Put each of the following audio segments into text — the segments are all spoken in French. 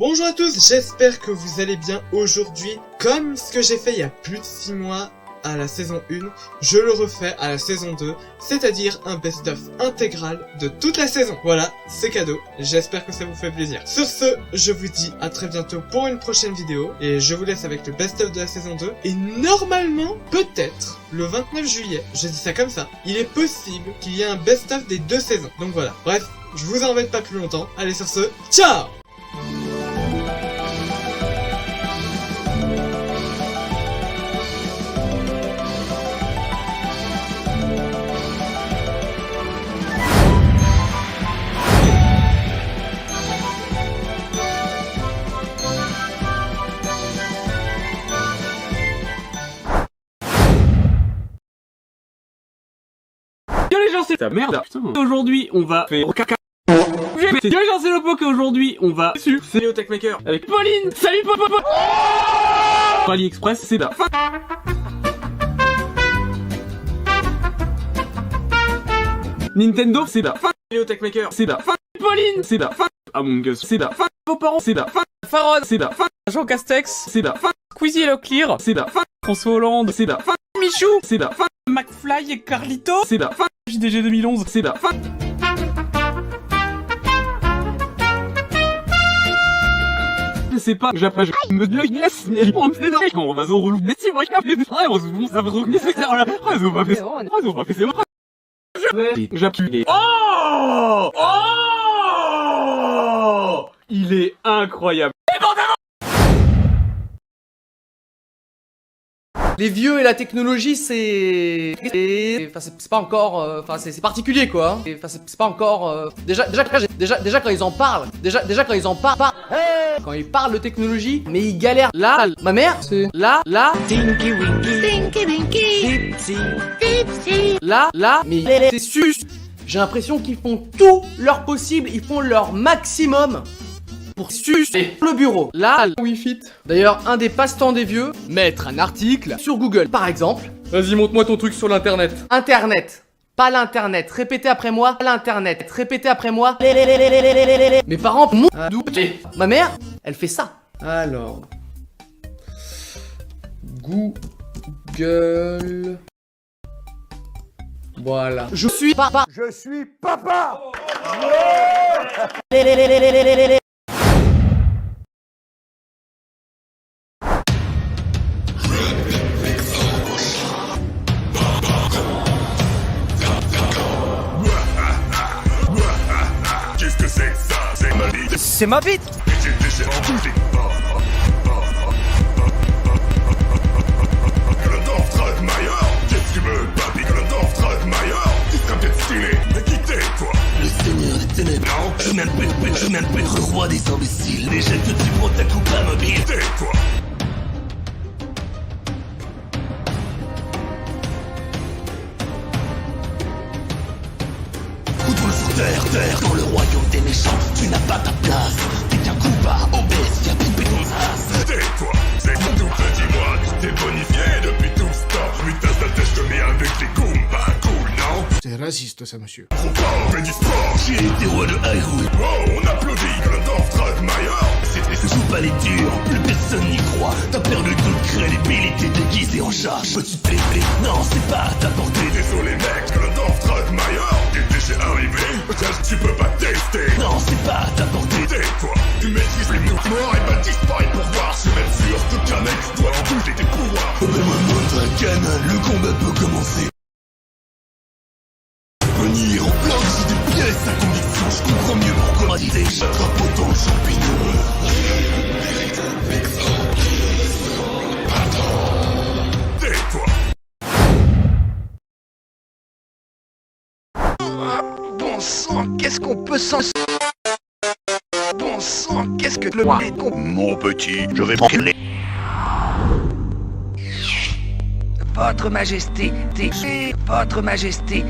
Bonjour à tous, j'espère que vous allez bien aujourd'hui. Comme ce que j'ai fait il y a plus de 6 mois à la saison 1, je le refais à la saison 2, c'est-à-dire un best-of intégral de toute la saison. Voilà, c'est cadeau, j'espère que ça vous fait plaisir. Sur ce, je vous dis à très bientôt pour une prochaine vidéo, et je vous laisse avec le best-of de la saison 2, et normalement, peut-être, le 29 juillet, je dis ça comme ça, il est possible qu'il y ait un best-of des 2 saisons. Donc voilà, bref, je vous embête pas plus longtemps, allez sur ce, ciao! Les gens c'est ta merde. Aujourd'hui on va faire caca. Les gens c'est le poke. Aujourd'hui on va sur CEO Techmaker avec Pauline. Salut papa. AliExpress c'est la fin. Nintendo c'est la fin. CEO Techmaker c'est la fin. Pauline c'est la fin. Among Us c'est la fin. Vos parents c'est la fin. Farod c'est la fin. Jean Castex c'est la fin. Squeezie et Locklear c'est la fin. François Hollande c'est la fin. Michou c'est la fin. McFly et Carlito c'est la fin. JDG 2011 c'est la fin. Je sais pas, j'appelle me dis yes, on me dit on va se rouler mais si moi j'ai fait frère, on ça va revenir c'est là. On va faire on va faire c'est vrai. J'appuie. Oh! Oh! Il est incroyable. Les vieux et la technologie, c'est pas encore, c'est particulier quoi. C'est pas encore, déjà quand ils en parlent, quand ils parlent de technologie, mais ils galèrent. Là, ma mère, c'est là, Tinky Winky, Dipsy, là, mais c'est sus. J'ai l'impression qu'ils font tout leur possible, ils font leur maximum pour sucer le bureau. Là, Wi-Fi. D'ailleurs, un des passe-temps des vieux, mettre un article sur Google, par exemple. Vas-y, montre-moi ton truc sur l'internet. Internet. Pas l'internet. Répétez après moi. L'internet. Répétez après moi. Mes parents m'ont douté. Ma mère, elle fait ça. Alors. Google. Voilà. Je suis papa. Je suis papa. Qu'est-ce que c'est que ça? C'est ma vie. C'est ma bite. J'ai enculé. Glendorf Dragmeyer. Qu'est-ce que tu veux, papy? Glendorf Dragmeyer. Tu seras peut-être stylé, mais quittez, toi. Le seigneur des ténèbres. Non. Je m'appelle le roi des imbéciles. Déjà que tu prends ta coupe à mobile. Quittez, toi. Retourne sur terre, dans le royaume des méchants. Tu n'as pas ta place. T'es qu'un coup bas, obèse, qui a poupé ton as. Tais-toi. C'est tout dis-moi. Tu t'es bonifié depuis tout ce temps. Putain, ta tête, je te mets avec les Goombas. Cool, non? C'est raciste ça, monsieur. On fais du sport. J'ai été roi de Hyrule. Wow, on applaudit Glendorf Dragmeyer. Ne joue pas les durs, plus personne n'y croit. T'as perdu toute crédibilité déguisée en charge. Petit plébé, non, c'est pas à ta portée. Désolé mec, Glendorf Dragmeyer. T'es déjà arrivé, tu peux pas tester. Non, c'est pas à ta portée. Tais-toi, tu maîtrises les mouvements et bah disparais pour voir. Je suis même sûr que qu'un mec doit enculter tes pouvoirs. Donne-moi moindre canal, le combat peut commencer. Venir en bloc, j'ai des pièces à conviction. Je comprends mieux pourquoi disais drapeau dans le champignon. Tais-toi. Bon sang, qu'est-ce qu'on peut s'en... Bon sang, qu'est-ce que le... Mon petit, je vais manquer. Votre Majesté, Votre Majesté,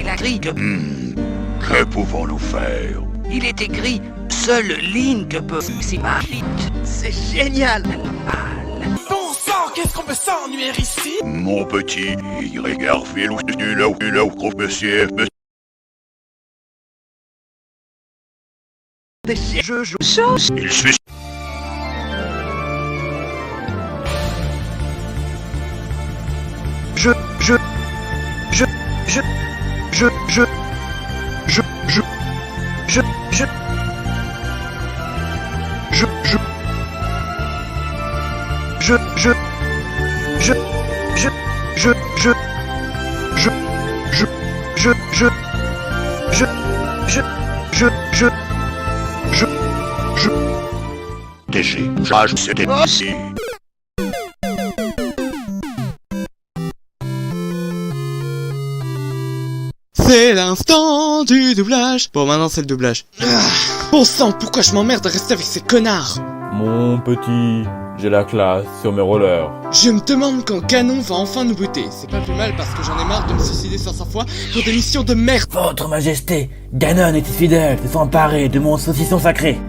la grille. Que pouvons-nous faire? Il est écrit, seul Link peut. C'est ma Link. C'est génial. Bon sang, qu'est-ce qu'on peut s'ennuyer ici? Mon petit, regarde, fais-le là où monsieur. Je joue. Il suit. Décharge, c'était aussi. C'est l'instant du doublage. Bon, maintenant c'est le doublage. Bon sang, pourquoi je m'emmerde à rester avec ces connards? Mon petit, j'ai la classe sur mes rollers. Je me demande quand Canon va enfin nous buter. C'est pas plus mal parce que j'en ai marre de me suicider 500 fois pour des missions de merde. Votre Majesté, Ganon et ses fidèles se sont emparés de mon saucisson sacré.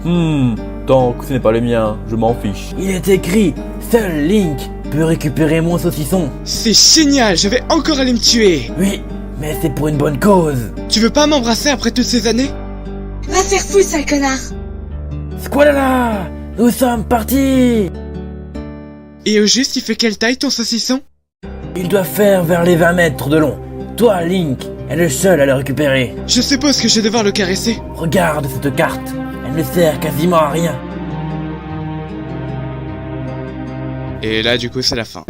Tant que ce n'est pas le mien, je m'en fiche. Il est écrit, seul Link peut récupérer mon saucisson. C'est génial, je vais encore aller me tuer. Oui, mais c'est pour une bonne cause. Tu veux pas m'embrasser après toutes ces années? Va faire foutre, sale connard. Squalala, nous sommes partis. Et au juste, il fait quelle taille ton saucisson? Il doit faire vers les 20 mètres de long. Toi, Link, est le seul à le récupérer. Je suppose que je vais devoir le caresser. Regarde cette carte, elle ne sert quasiment à rien. Et là, du coup, c'est la fin.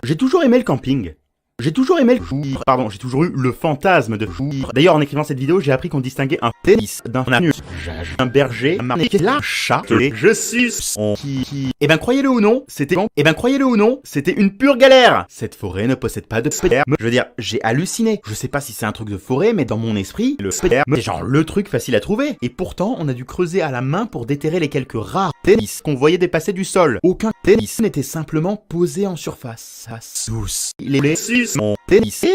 J'ai toujours aimé le camping. J'ai toujours aimé le... Pardon, j'ai toujours eu le fantasme de... D'ailleurs, en écrivant cette vidéo, j'ai appris qu'on distinguait un tennis d'un un berger, un chat, je suis qui... Eh ben, croyez-le ou non, c'était une pure galère. Cette forêt ne possède pas de sperme. Je veux dire, j'ai halluciné. Je sais pas si c'est un truc de forêt, mais dans mon esprit, le sperme, c'est genre le truc facile à trouver. Et pourtant, on a dû creuser à la main pour déterrer les quelques rares tennis qu'on voyait dépasser du sol. Aucun tennis n'était simplement posé en surface. Ça souce. Il est mon tennis. Et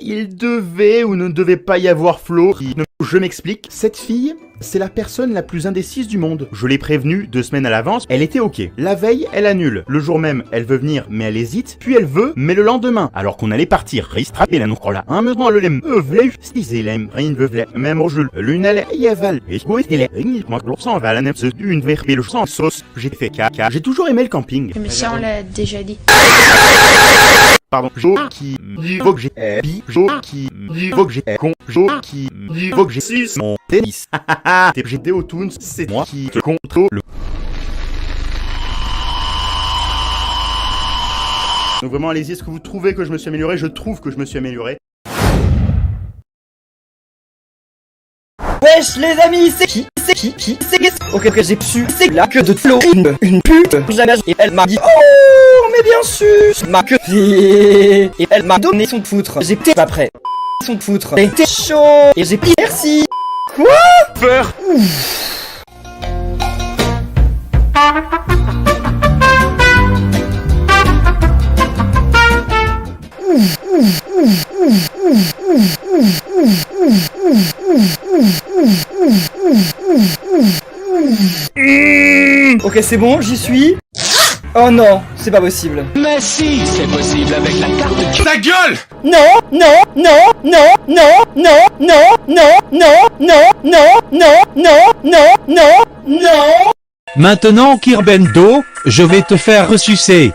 il devait ou ne devait pas y avoir Flo. Je m'explique. Cette fille, c'est la personne la plus indécise du monde. Je l'ai prévenue 2 semaines à l'avance, elle était ok. La veille, elle annule. Le jour même, elle veut venir, mais elle hésite. Puis elle veut, mais le lendemain, alors qu'on allait partir, ristraper la là. Un besoin le lem, si lem, rien veut même au jeu. L'une elle y aval. Et quoi il est moi l'ourson va la nem une verbe le sang sauce. J'ai fait caca. J'ai toujours aimé le camping. Mais ça, on l'a déjà dit. Pardon, Jo qui faut que j'ai Jo qui faut que j'ai con Jo qui faut que j'ai 6 mon tennis. J'étais au Toons, c'est moi qui te contrôle. Donc vraiment allez-y, est-ce que vous trouvez que je me suis amélioré? Je trouve que je me suis amélioré. Wesh les amis, c'est qui ok, j'ai su, c'est la queue de Flo, une pute, et elle m'a dit oh mais bien sûr, ma queue, et elle m'a donné son foutre, j'ai été pas prêt, son foutre, et t'es chaud, et j'ai pris merci, quoi faire. Ok, c'est bon, j'y suis. Oh non, c'est pas possible. Mais si, c'est possible avec la carte. Ta gueule! Non, non, non, non, non, non, non, non, non, non, non, non, non, non, non, non. Maintenant, Kirbendo, je vais te faire ressucer.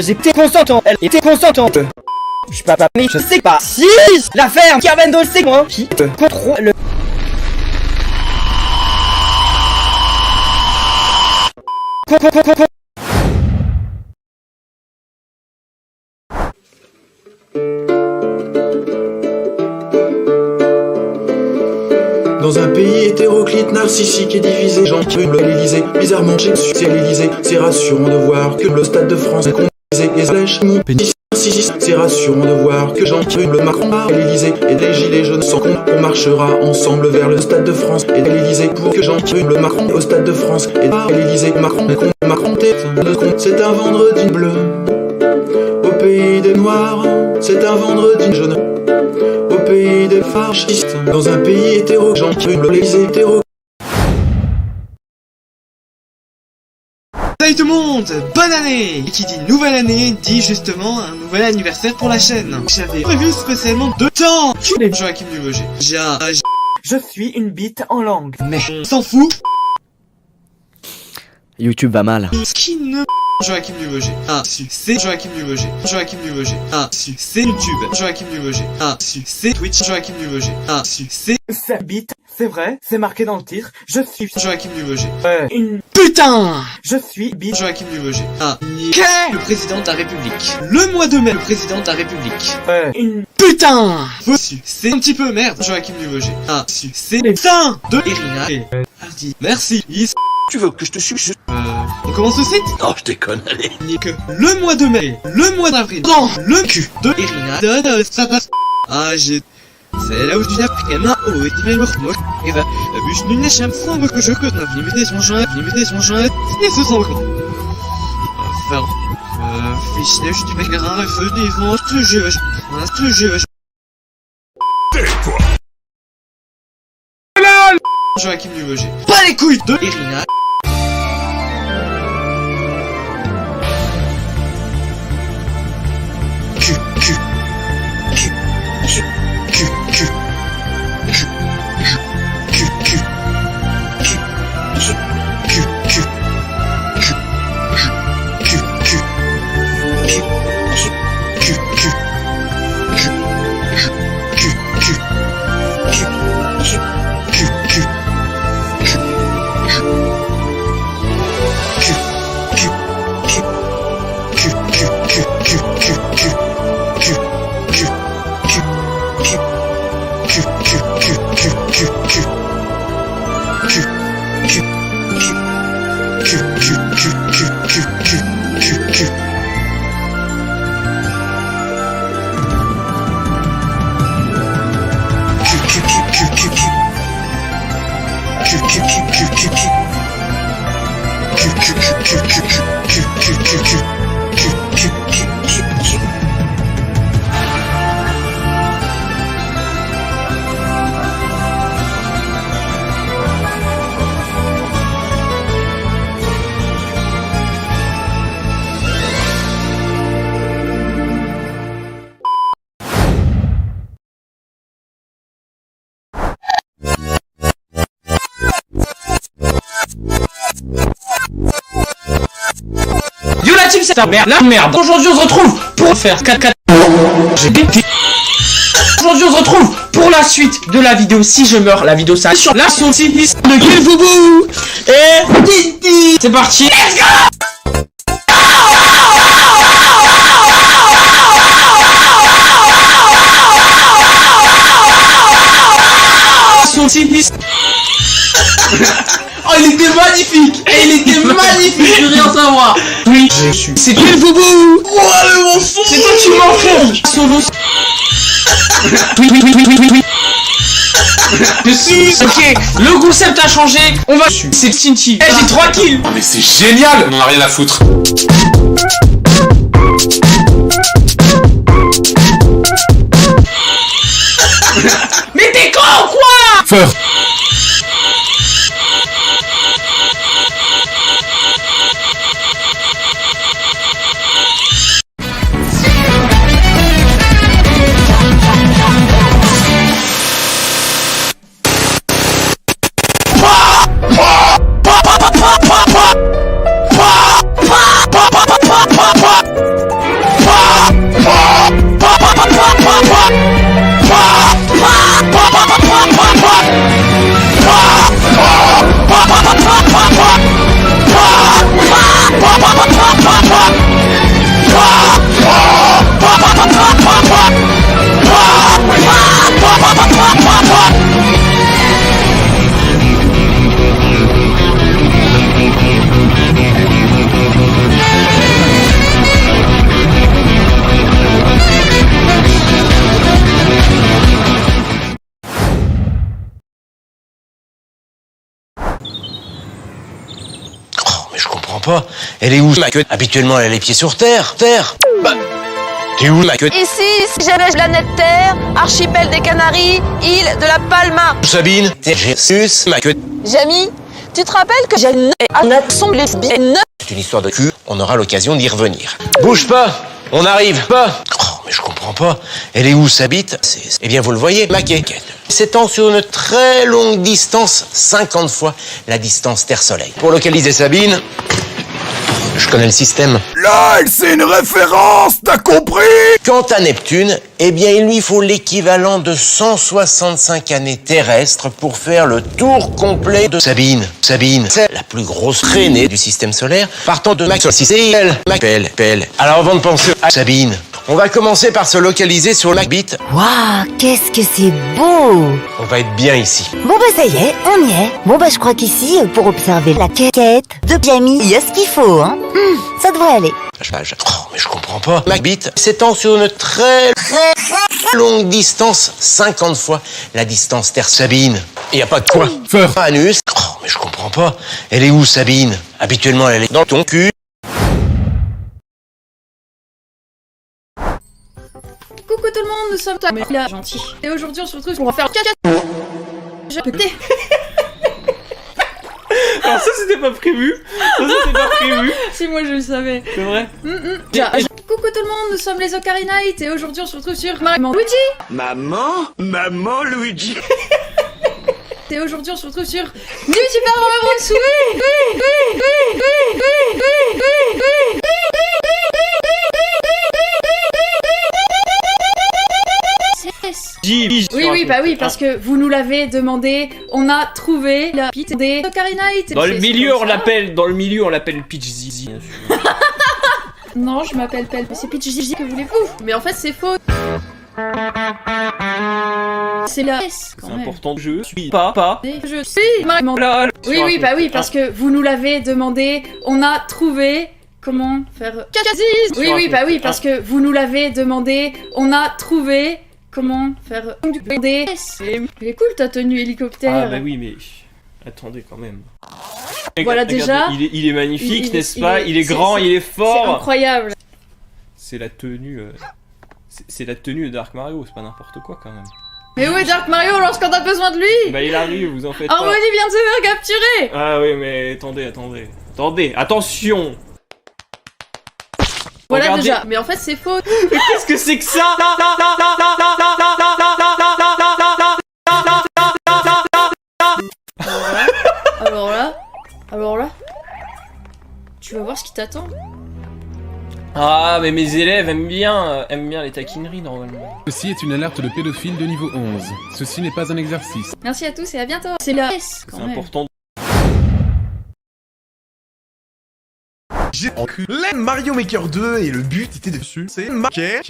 J'étais consentante, elle était consentante. Je suis pas mais je sais pas. Si la ferme, Kirbendo, c'est moi qui te contrôle. Dans un pays hétéroclite, narcissique et divisé, gens qui veulent l'Élysée, bizarrement chez c'est l'Élysée, c'est rassurant de voir que le Stade de France est comprisé et slèche mon pénis. C'est rassurant de voir que Jean le Macron à l'Élysée et des gilets jaunes sans con. On marchera ensemble vers le Stade de France et l'Élysée pour que Jean le Macron au Stade de France et à l'Élysée. Macron est con, Macron t'es de con. C'est un vendredi bleu au pays des noirs. C'est un vendredi jaune au pays des fascistes. Dans un pays hétéro, Jean l'Élysée hétéro. Salut tout le monde, bonne année! Et qui dit nouvelle année dit justement un nouvel anniversaire pour la chaîne. J'avais prévu spécialement 2 temps. Joachim Duvauger. Je suis une bite en langue. Mais on s'en fout. YouTube va mal. Qui ne... Joachim Nuvogé. Ah, c'est Joachim Nuvogé. Joachim Nuvogé. Ah, c'est YouTube. Joachim Nuvogé. Ah, c'est Twitch. Joachim Nuvogé. Ah, c'est... Ça bite, c'est vrai, c'est marqué dans le titre. Je suis Joachim Nuvogé. une... Putain. Je suis bite. Joachim Nuvogé. Ah, le président de la République. Le mois de mai, le président de la République. Une... Putain. C'est un petit peu merde. Joachim Nuvogé. Ah, c'est les seins de Irina et Hardy. Merci. Tu veux que je te suce? On commence le site? Oh, je déconne, allez. Que le mois de mai, le mois d'avril, dans le cul de Irina, ça passe. Ah, j'ai... C'est là où tu n'as pris un oh, et tu m'as mort. Et bah, la bûche d'une échelle, sans que je connaisse, limiter son joint, c'est ce son con. Enfin, fiche, je te mets un feu, vont je vais. Tais-toi. Joachim Nuvogé. Pas les couilles de Irina. Yo la team, c'est ta merde, la merde. Aujourd'hui on se retrouve pour faire 4-4. Aujourd'hui on se retrouve pour la suite de la vidéo. Si je meurs, la vidéo ça sur la saucisse de Killfoubou et Titi. C'est parti. Let's go. Saucisse. Oh, il était magnifique! Et il était magnifique, je veux rien savoir! Oui, j'ai su. C'est Killfoubou! Oh, le mensonge! C'est toi qui m'enfonces! Solo. Oui. Je suis. Ok, le concept a changé. On va. C'est Cinti. Eh, j'ai 3 kills! Oh, mais c'est génial! On en a rien à foutre. Mais t'es con, quoi? Feur. Pas. Elle est où ma queue? Habituellement elle a les pieds sur terre. Bah. T'es où ma queue? Ici, j'avais planète Terre, archipel des Canaries, île de la Palma. Sabine, Jésus, ma queue. Jamie, tu te rappelles que j'ai une sont lesbiennes? C'est une histoire de cul, on aura l'occasion d'y revenir. Bouge pas, on arrive pas. Oh, mais je comprends pas. Elle est où sa bite? Eh bien, vous le voyez, maquette. S'étend sur une très longue distance, 50 fois la distance Terre-Soleil. Pour localiser Sabine, je connais le système. LOL, c'est une référence, t'as compris? Quant à Neptune, eh bien, il lui faut l'équivalent de 165 années terrestres pour faire le tour complet de Sabine. Sabine, c'est la plus grosse traînée du système solaire, partant de Max. Si c'est elle, Pelle. Alors, avant de penser à Sabine, on va commencer par se localiser sur la bite. Waouh, qu'est-ce que c'est beau! On va être bien ici. Bon bah ça y est, on y est. Bon bah je crois qu'ici, pour observer la quête de Piami, il y a ce qu'il faut, hein. Ça devrait aller. Oh, mais je comprends pas. Ma bite s'étend sur une très longue distance, 50 fois la distance Terre-Sabine. Il y a pas de quoi. Anus. Oh, mais je comprends pas. Elle est où, Sabine? Habituellement, elle est dans ton cul. Coucou tout le monde, nous sommes Tom et là, gentil. Et aujourd'hui on se retrouve pour faire caca. J'ai pété. Alors ça c'était pas prévu. Si moi je le savais. C'est vrai. Coucou tout le monde, nous sommes les Ocarina Knight et aujourd'hui on se retrouve sur Maman Luigi. Maman Luigi. Et aujourd'hui on se retrouve sur du Super Mario Bros. Oui, bah oui, parce que vous nous l'avez demandé, on a trouvé la pite des Ocarina Knight. Dans le milieu on l'appelle Peach Zizi. Non, je m'appelle Pelle, mais c'est Peach Zizi, que voulez-vous? Mais en fait c'est faux. C'est la S. C'est important, je suis pas. Je suis Maman. Oui, bah oui, parce que vous nous l'avez demandé, on a trouvé comment faire caca. Oui, bah oui, parce que vous nous l'avez demandé, on a trouvé comment faire du DS. Elle est cool ta tenue hélicoptère. Ah bah oui, mais attendez quand même. Voilà déjà. Il est magnifique, n'est-ce pas? Il est grand, il est fort. C'est incroyable. C'est la tenue. C'est la tenue de Dark Mario, c'est pas n'importe quoi quand même. Mais où est Dark Mario lorsqu'on a besoin de lui? Bah il arrive, vous en faites pas. Harmony vient de se faire capturer. Ah oui, mais attendez, attention. Voilà. Regardez. Déjà, mais en fait c'est faux. Mais qu'est-ce que c'est que ça? Alors là, tu vas voir ce qui t'attend. Ah mais mes élèves aiment bien les taquineries normalement. Ceci est une alerte de pédophile de niveau 11. Ceci n'est pas un exercice. Merci à tous et à bientôt. C'est la S. C'est important. J'ai enculé Mario Maker 2 et le but était dessus, c'est marquer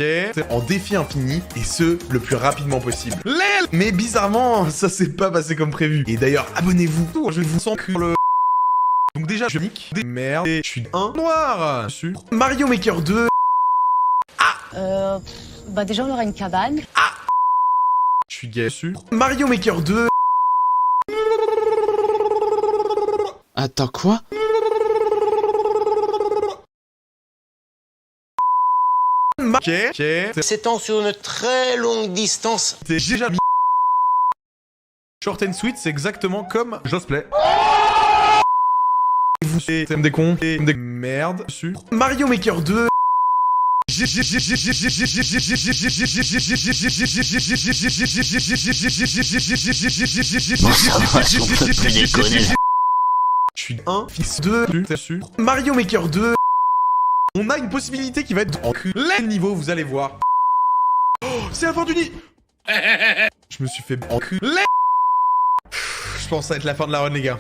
en défi infini et ce, le plus rapidement possible. Mais bizarrement, ça s'est pas passé comme prévu. Et d'ailleurs, abonnez-vous, je vous sens que le... Donc déjà, je nique des merdes et je suis un noir sur Mario Maker 2. Bah déjà on aura une cabane. Je suis gay sur Mario Maker 2. Attends, quoi? S'étend sur une très longue distance. C'est déjà mis. Short and sweet, c'est exactement comme Josplay. Vous êtes des cons et des merdes sur Mario Maker 2. Je suis un fils de sur Mario Maker 2. On a une possibilité qui va être enculé niveau, vous allez voir. Oh, c'est la fin du nid. Je me suis fait enculer. Je pense que ça va être la fin de la run, les gars.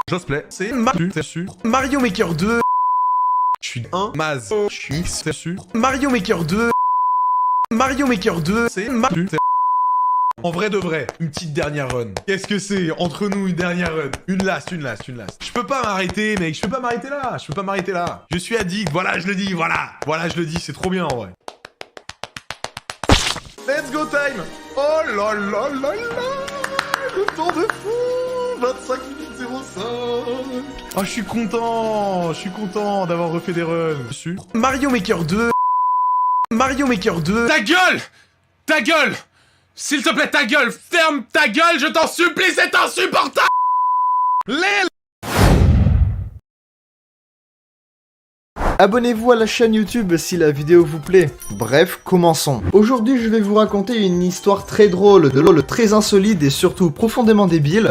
Josplay, c'est sur Mario Maker 2. Je suis un Maz. Je suis sur Mario Maker 2. Mario Maker 2, c'est en vrai de vrai, une petite dernière run. Qu'est-ce que c'est? Entre nous, une dernière run. Une last. Je peux pas m'arrêter, mec. Je peux pas m'arrêter là. Je suis addict. Voilà, je le dis. Voilà, je le dis. C'est trop bien, en vrai. Let's go time. Oh là là là là. Le temps de fou. 25 minutes 05. Oh, je suis content d'avoir refait des runs. Sur Mario Maker 2. Mario Maker 2. Ta gueule! S'il te plaît, ta gueule! Ferme ta gueule, je t'en supplie, c'est insupportable! Abonnez-vous à la chaîne YouTube si la vidéo vous plaît. Bref, commençons. Aujourd'hui, je vais vous raconter une histoire très drôle, de LOL très insolite et surtout profondément débile.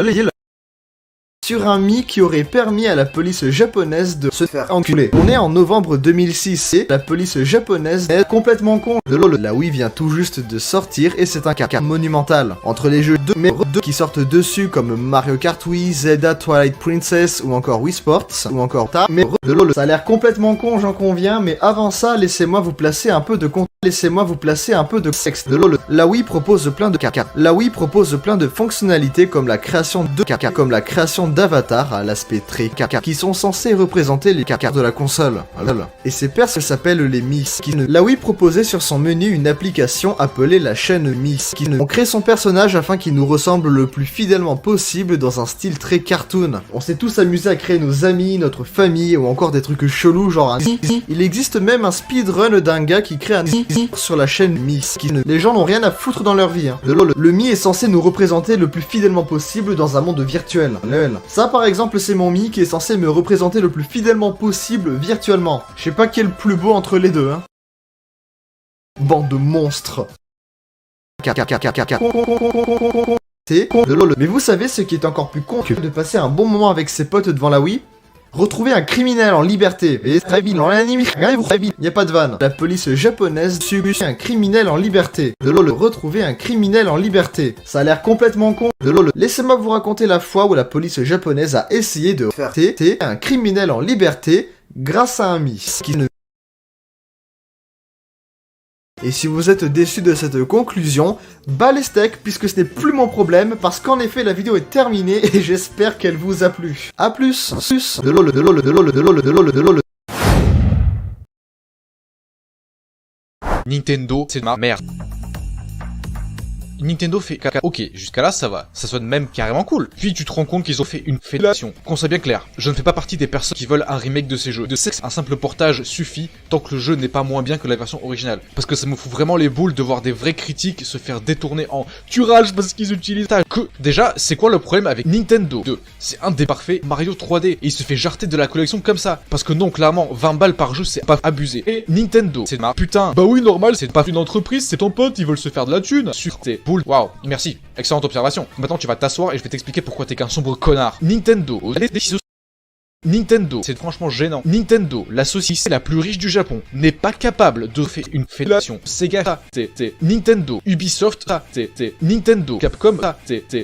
Sur un Mi qui aurait permis à la police japonaise de se faire enculer. On est en novembre 2006 et la police japonaise est complètement con. De LOL, la Wii vient tout juste de sortir et c'est un caca monumental. Entre les jeux 2 qui sortent dessus comme Mario Kart Wii, Zelda Twilight Princess ou encore Wii Sports ou encore mais de LOL, ça a l'air complètement con, j'en conviens, mais avant ça, laissez-moi vous placer un peu de contexte. Laissez-moi vous placer un peu de sexe de LOL. La Wii propose plein de caca. La Wii propose plein de fonctionnalités comme la création de caca, comme la création d'avatars à l'aspect très caca, qui sont censés représenter les caca de la console. Et ces persos s'appellent les Mi. La Wii proposait sur son menu une application appelée la chaîne Mi. On crée son personnage afin qu'il nous ressemble le plus fidèlement possible dans un style très cartoon. On s'est tous amusés à créer nos amis, notre famille ou encore des trucs chelous genre un Il existe même un speedrun d'un gars qui crée un sur la chaîne Mi. Les gens n'ont rien à foutre dans leur vie. Le Mi est censé nous représenter le plus fidèlement possible dans un monde virtuel. Ça par exemple c'est mon Mi qui est censé me représenter le plus fidèlement possible virtuellement. Je sais pas qui est le plus beau entre les deux. Bande de monstres. C'est con de LOL. Mais vous savez ce qui est encore plus con que de passer un bon moment avec ses potes devant la Wii? Retrouver un criminel en liberté. Et très vite, y a pas de vanne. La police japonaise subit un criminel en liberté. De LOL, retrouver un criminel en liberté. Ça a l'air complètement con. De LOL, laissez-moi vous raconter la fois où la police japonaise a essayé de faire un criminel en liberté grâce à un Mi. Et si vous êtes déçu de cette conclusion, bas les steaks puisque ce n'est plus mon problème parce qu'en effet la vidéo est terminée et j'espère qu'elle vous a plu. A plus, de LOL, de LOL, de LOL, de LOL, de LOL, de LOL. Nintendo, c'est ma merde. Nintendo fait caca. Ok, jusqu'à là ça va. Ça sonne même carrément cool. Puis tu te rends compte qu'ils ont fait une fellation. Qu'on soit bien clair, je ne fais pas partie des personnes qui veulent un remake de ces jeux. De sexe, un simple portage suffit tant que le jeu n'est pas moins bien que la version originale. Parce que ça me fout vraiment les boules de voir des vrais critiques se faire détourner en tu rages parce qu'ils utilisent ça. Que déjà, c'est quoi le problème avec Nintendo 2? C'est un des parfaits Mario 3D et il se fait jarter de la collection comme ça. Parce que non, clairement, 20 balles par jeu, c'est pas abusé. Et Nintendo, c'est ma putain. Bah oui, normal, c'est pas une entreprise, c'est ton pote, ils veulent se faire de la thune. Sur tes boules. Waouh, merci, excellente observation. Maintenant tu vas t'asseoir et je vais t'expliquer pourquoi t'es qu'un sombre connard. Nintendo, c'est franchement gênant. Nintendo, la société la plus riche du Japon, n'est pas capable de faire une fellation. Sega, Nintendo, Ubisoft, Nintendo, Capcom,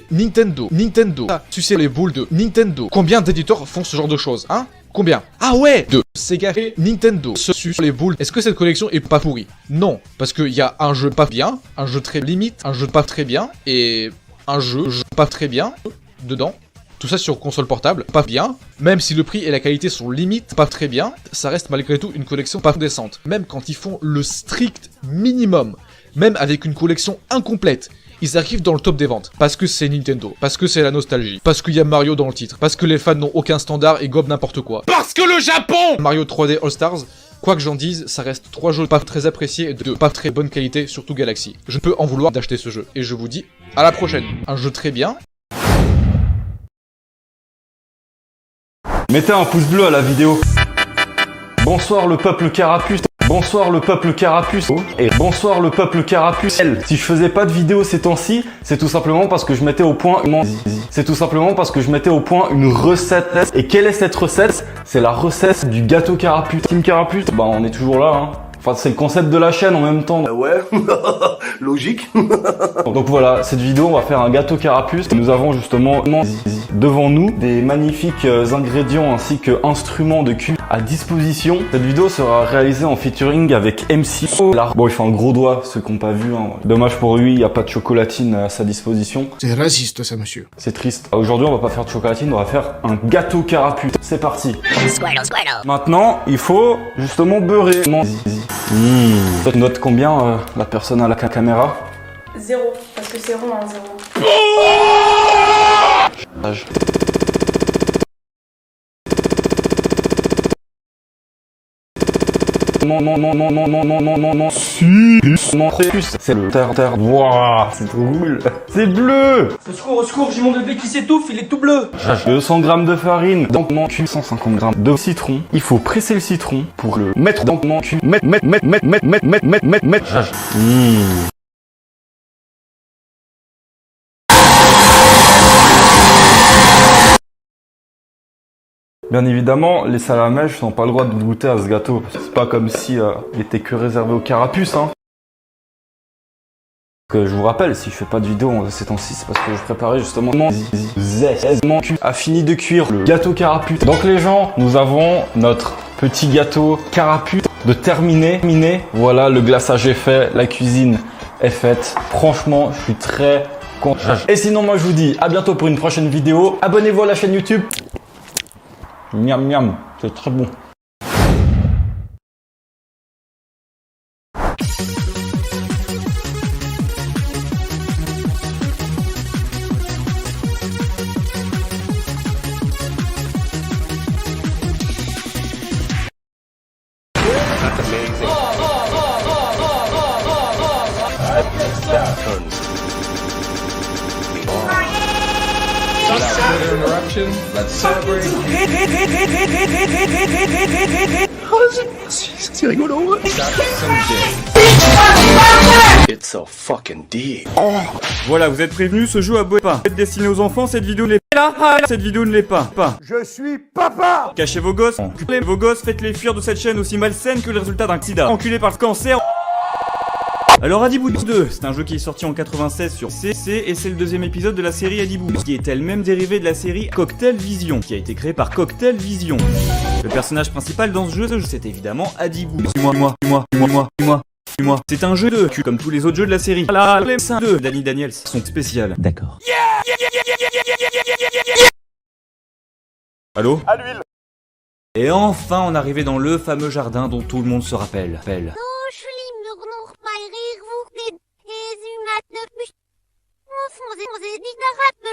Nintendo, sucer les boules de Nintendo. Combien d'éditeurs font ce genre de choses, hein? Combien? Ah ouais! De Sega et Nintendo se sucent les boules. Est-ce que cette collection est pas pourrie? Non, parce qu'il y a un jeu pas bien, un jeu très limite, un jeu pas très bien, et un jeu pas très bien dedans. Tout ça sur console portable, pas bien. Même si le prix et la qualité sont limite pas très bien, ça reste malgré tout une collection pas décente. Même quand ils font le strict minimum, même avec une collection incomplète, ils arrivent dans le top des ventes. Parce que c'est Nintendo, parce que c'est la nostalgie, parce qu'il y a Mario dans le titre, parce que les fans n'ont aucun standard et gobent n'importe quoi. Parce que le Japon! Mario 3D All Stars, quoi que j'en dise, ça reste 3 jeux pas très appréciés et de pas très bonne qualité, surtout Galaxy. Je ne peux en vouloir d'acheter ce jeu. Et je vous dis, à la prochaine. Un jeu très bien. Mettez un pouce bleu à la vidéo. Bonsoir le peuple carapuce. Bonsoir le peuple carapuce. Et bonsoir le peuple carapuce. Si je faisais pas de vidéo ces temps-ci, c'est tout simplement parce que je mettais au point une recette. Et quelle est cette recette? C'est la recette du gâteau carapuce. Team Carapuce, bah on est toujours là, hein. Enfin, c'est le concept de la chaîne en même temps. Ouais, logique. Donc voilà, cette vidéo, on va faire un gâteau carapuce. Nous avons justement devant nous des magnifiques ingrédients ainsi que instruments de cuisine à disposition. Cette vidéo sera réalisée en featuring avec MC. Bon, il fait un gros doigt, ceux qui n'ont pas vu, hein. Dommage pour lui, il n'y a pas de chocolatine à sa disposition. C'est raciste ça, monsieur. C'est triste. Aujourd'hui, on va pas faire de chocolatine, on va faire un gâteau carapuce. C'est parti. Maintenant, il faut justement beurrer. Toi, tu notes combien la personne à la caméra? 0, parce que c'est rond, hein, 0. C'est le terre. Wouah, c'est trop cool. C'est bleu. Au secours, j'ai mon bébé qui s'étouffe, il est tout bleu. 200 g de farine dans mon cul, 150 g de citron. Il faut presser le citron pour le mettre dans mon cul. Mettre. Bien évidemment, les salamèches n'ont pas le droit de goûter à ce gâteau. C'est pas comme si il était que réservé aux carapuces, hein. Que je vous rappelle, si je fais pas de vidéo ces temps-ci, c'est parce que je préparais justement mon cul a fini de cuire le gâteau carapuce. Donc les gens, nous avons notre petit gâteau carapuce de terminé. Voilà, le glaçage est fait, la cuisine est faite. Franchement, je suis très content. Et sinon, moi je vous dis à bientôt pour une prochaine vidéo. Abonnez-vous à la chaîne YouTube. Miam miam, c'est très bon. C'est rigolo. It's so fucking deep. Voilà, vous êtes prévenus, ce jeu abonne pas. Vous êtes destiné aux enfants, cette vidéo ne l'est pas. Cette vidéo ne l'est pas. Je suis papa. Cachez vos gosses, enculez vos gosses, faites-les fuir de cette chaîne aussi malsaine que le résultat d'un sida. Enculé par le cancer. Alors Adibou 2, c'est un jeu qui est sorti en 96 sur CC et c'est le deuxième épisode de la série Adibou, qui est elle-même dérivée de la série Cocktail Vision, qui a été créée par Cocktail Vision. Le personnage principal dans ce jeu, c'est évidemment Adibou. Moi. C'est un jeu de cul comme tous les autres jeux de la série. Les 2 Danny Daniels sont spéciales. D'accord. Allô? À l'huile. Et enfin, on arrivait dans le fameux jardin dont tout le monde se rappelle.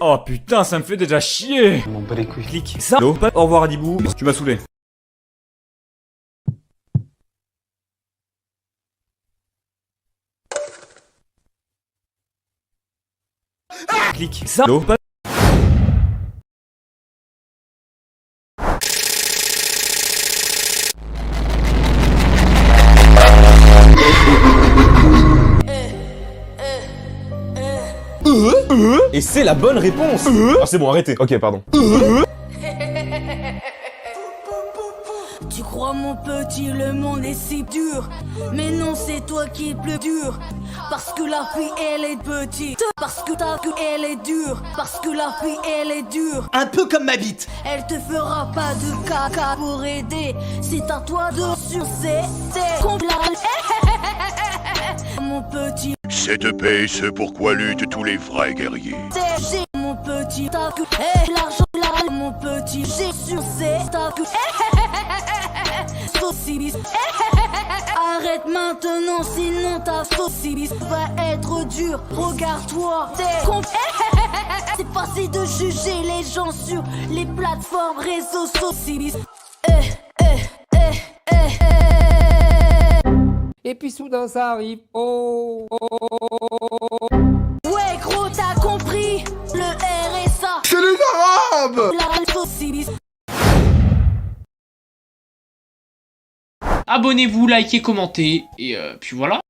Oh putain, ça me fait déjà chier. Mon bas les couilles. Clique. Ça. Allô? Au revoir Adibou, tu m'as saoulé. Clique. Ça. Allô? Et c'est la bonne réponse. Ah c'est bon, arrêtez. Ok, pardon. Tu crois mon petit, le monde est si dur. Mais non, c'est toi qui es plus dur. Parce que la vie elle est petite. Parce que ta vie elle est dure. Parce que la vie elle est dure. Un peu comme ma bite. Elle te fera pas de caca pour aider. C'est à toi de sucer. Mon petit. Cette paix, c'est pourquoi luttent tous les vrais guerriers. J'ai mon petit ta que l'argent là mon petit j'ai sucé ta que saucisse. Arrête maintenant sinon ta saucisse va être dure. Regarde-toi, c'est facile de juger les gens sur les plateformes réseaux sociaux. Et puis soudain ça arrive. Oh. Ouais gros t'as compris. Le RSA. C'est les Arabes. La saucisse. Abonnez-vous, likez, commentez, et puis voilà.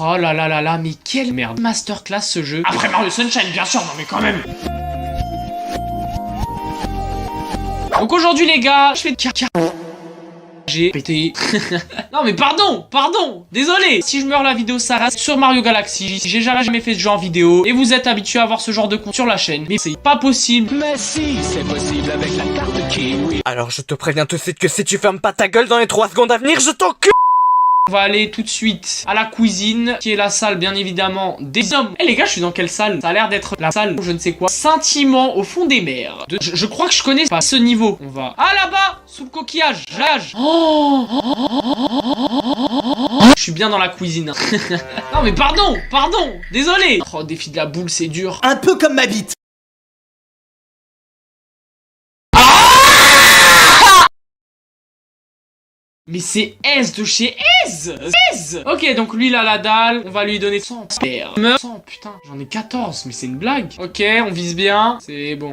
Oh là là là là, mais quelle merde. Masterclass ce jeu. Après Mario Sunshine, bien sûr, non mais quand même. Donc aujourd'hui les gars, je fais de j'ai pété. Non mais pardon, désolé. Si je meurs la vidéo ça reste sur Mario Galaxy. J'ai jamais fait ce genre de vidéo et vous êtes habitués à voir ce genre de contenu sur la chaîne. Mais c'est pas possible. Mais si, c'est possible avec la carte Kiwi. Alors je te préviens tout de suite que si tu fermes pas ta gueule dans les 3 secondes à venir, je t'encule. On va aller tout de suite à la cuisine, qui est la salle bien évidemment des hommes. Eh les gars, je suis dans quelle salle? Ça a l'air d'être la salle, je ne sais quoi. Scintillement au fond des mers. Je crois que je connais pas ce niveau. On va... Ah là-bas, sous le coquillage, Je suis bien dans la cuisine. Non mais pardon, désolé. Oh, défi de la boule, c'est dur. Un peu comme ma bite. Mais c'est S de chez S. Ok, donc lui il a la dalle, on va lui donner 100. 100, putain, j'en ai 14, mais c'est une blague. Ok, on vise bien, c'est bon.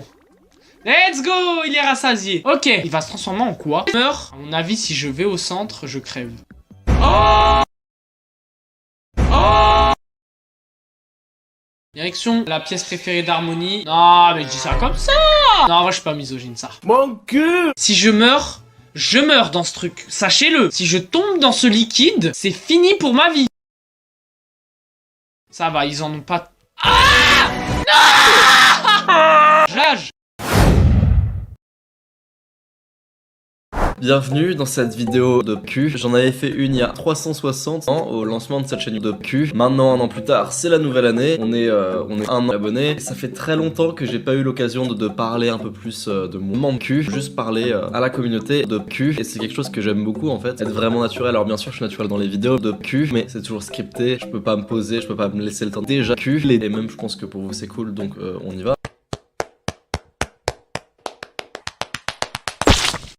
Let's go, il est rassasié. Ok, il va se transformer en quoi? Meurt. À mon avis, si je vais au centre, je crève. Oh! Direction, la pièce préférée d'Harmonie. Non, mais je dis ça comme ça. Non, moi je suis pas misogyne, ça. Mon cul. Si je meurs dans ce truc. Sachez-le, si je tombe dans ce liquide, c'est fini pour ma vie. Ça va, ils en ont pas... Ah! Non! Rage. Bienvenue dans cette vidéo de Q. J'en avais fait une il y a 360 ans au lancement de cette chaîne de Q. Maintenant, un an plus tard, c'est la nouvelle année. On est un an abonnés. Ça fait très longtemps que j'ai pas eu l'occasion de parler un peu plus de mon membre Q. Juste parler à la communauté de Q. Et c'est quelque chose que j'aime beaucoup en fait. Être vraiment naturel. Alors bien sûr, je suis naturel dans les vidéos de Q, mais c'est toujours scripté. Je peux pas me poser, je peux pas me laisser le temps. Déjà Q. Et même, je pense que pour vous c'est cool, donc on y va.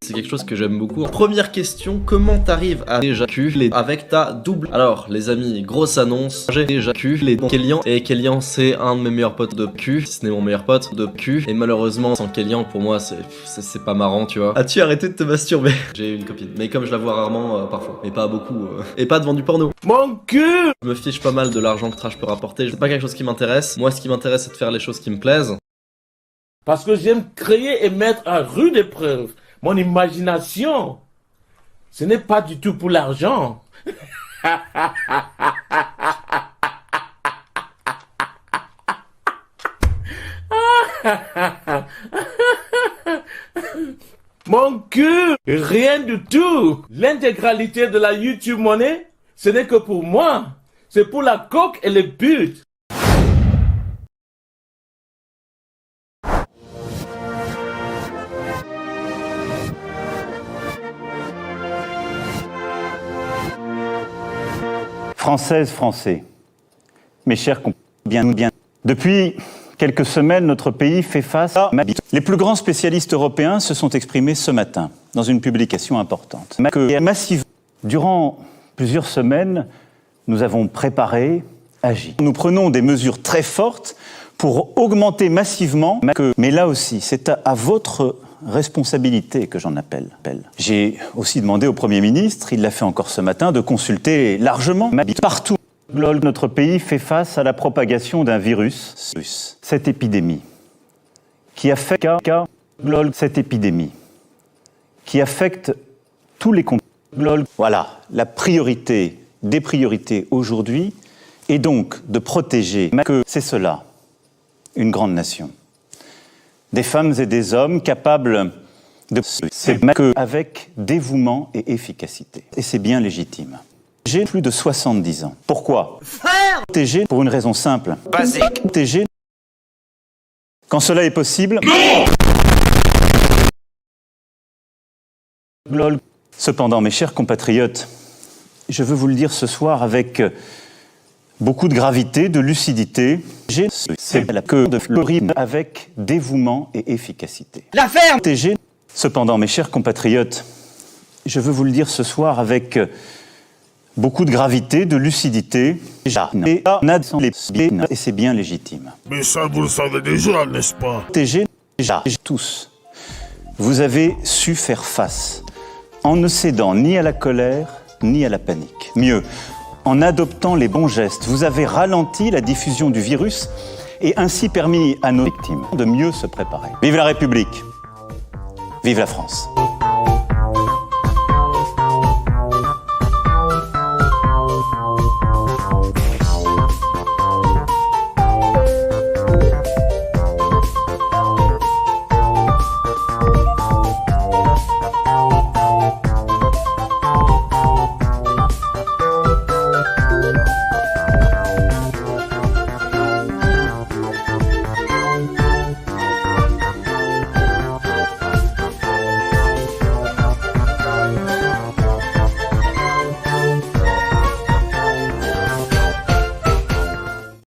C'est quelque chose que j'aime beaucoup. Première question, comment t'arrives à déjà Q avec ta double? Alors les amis, grosse annonce, j'ai déjà Q Kélian, et Kélian c'est un de mes meilleurs potes de Q, si ce n'est mon meilleur pote de Q, et malheureusement sans Kélian pour moi c'est pas marrant, tu vois. As-tu arrêté de te masturber? J'ai une copine, mais comme je la vois rarement parfois, mais pas beaucoup, et pas devant du porno. Mon cul! Je me fiche pas mal de l'argent que Trash peut rapporter, c'est pas quelque chose qui m'intéresse. Moi ce qui m'intéresse c'est de faire les choses qui me plaisent. Parce que j'aime créer et mettre à rude épreuve mon imagination. Ce n'est pas du tout pour l'argent. Mon cul, rien du tout. L'intégralité de la YouTube Money, ce n'est que pour moi. C'est pour la coque et le but. Françaises, Français, mes chers compatriotes, bien. Depuis quelques semaines, notre pays fait face à... Les plus grands spécialistes européens se sont exprimés ce matin dans une publication importante. Massivement, durant plusieurs semaines, nous avons préparé, agi. Nous prenons des mesures très fortes pour augmenter massivement... Mais là aussi, c'est à votre responsabilité que j'en appelle. J'ai aussi demandé au Premier ministre, il l'a fait encore ce matin, de consulter largement partout. Notre pays fait face à la propagation d'un virus, cette épidémie, qui affecte tous les continents. Voilà, la priorité des priorités aujourd'hui est donc de protéger, c'est cela, une grande nation. Des femmes et des hommes capables de avec dévouement et efficacité. Et c'est bien légitime. J'ai plus de 70 ans. Pourquoi? Protéger pour une raison simple. Basique. Protéger quand cela est possible. Non. Cependant, mes chers compatriotes, je veux vous le dire ce soir avec beaucoup de gravité, de lucidité. C'est la queue de Floride avec dévouement et efficacité. La ferme! Cependant, mes chers compatriotes, je veux vous le dire ce soir avec beaucoup de gravité, de lucidité. Et c'est bien légitime. Mais ça, vous le savez déjà, n'est-ce pas? Protéger tous. Vous avez su faire face en ne cédant ni à la colère, ni à la panique. Mieux, en adoptant les bons gestes, vous avez ralenti la diffusion du virus et ainsi permis à nos victimes de mieux se préparer. Vive la République! Vive la France!